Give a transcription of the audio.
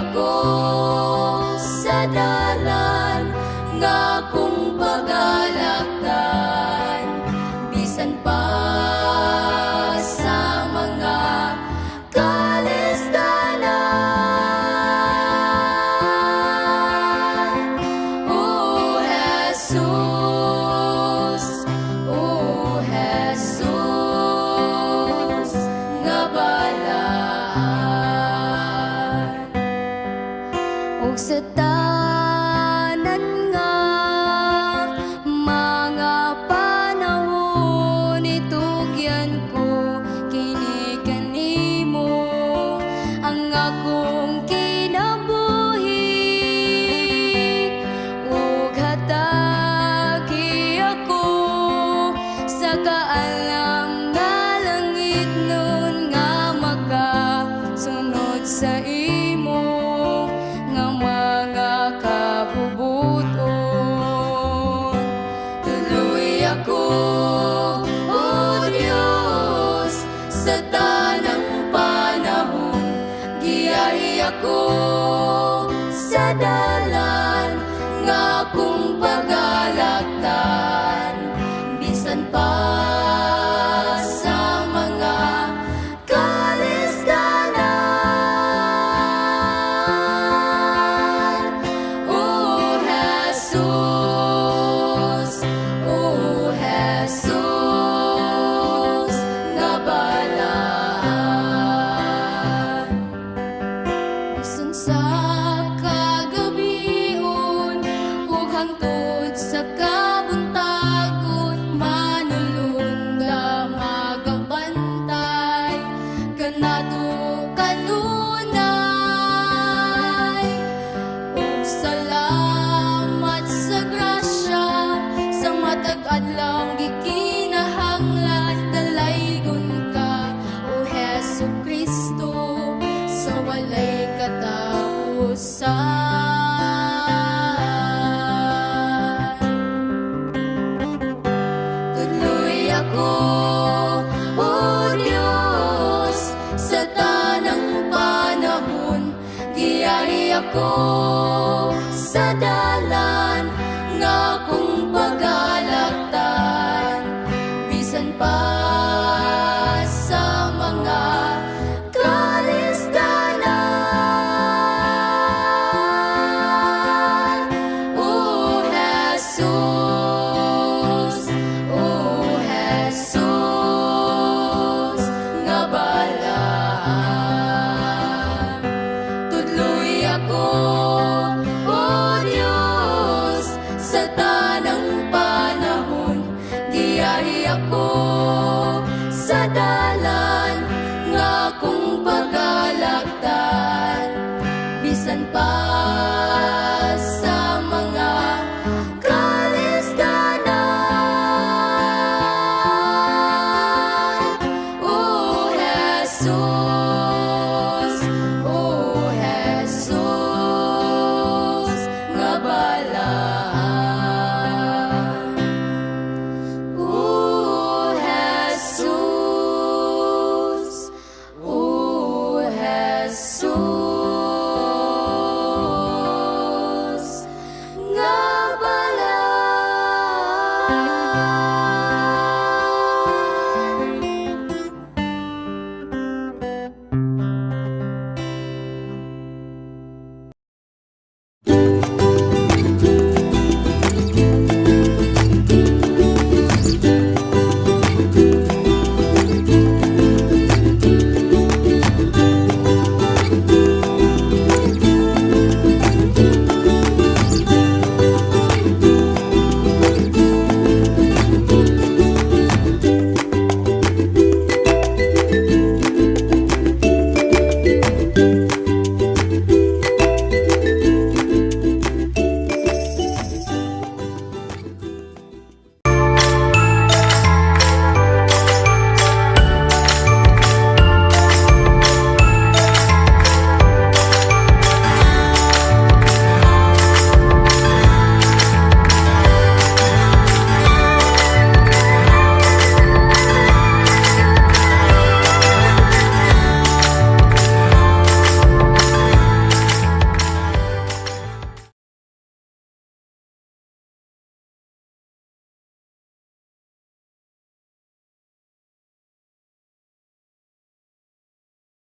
ako sa dalan nga kung pagalaktan, bisan pa sa mga kalistanan. O Jesus, nga balaan. O sa tanan nga mga panahon, itugyan ko kini kanimo ang akong kinabuhi. Ug hatagi ako sa kaalam nga langit nun nga makasunod sa imo nga mga kabubuton. Tuloy ako, O Diyos, sa tanang panahon, giyahi ako sa dalan nga kung pagalaktan, bisan pa sa mga kalistanan. O Jesus, nga balaan. Bisan sa kagabion ug hangtod sa kabuntagon, manulunda magabantay kanato kanunay. Ug salamat sa grasya sa matag adlaw gikinahanglan, dalaygon ka o Hesu Kristo sa walay katapusan. Tuloy ako, O Diyos, sa tanang panahon, giyahi ako sa dalan nga kung pagalaktan, bisan pa sa mga kalistanan. O Jesus, nga balaan. Tuloy ako, O Diyos, sa tanang panahon, giyahi ako sa dalan nga kung pagalaktan, bisan pa sa mga kalistanan. O Jesus,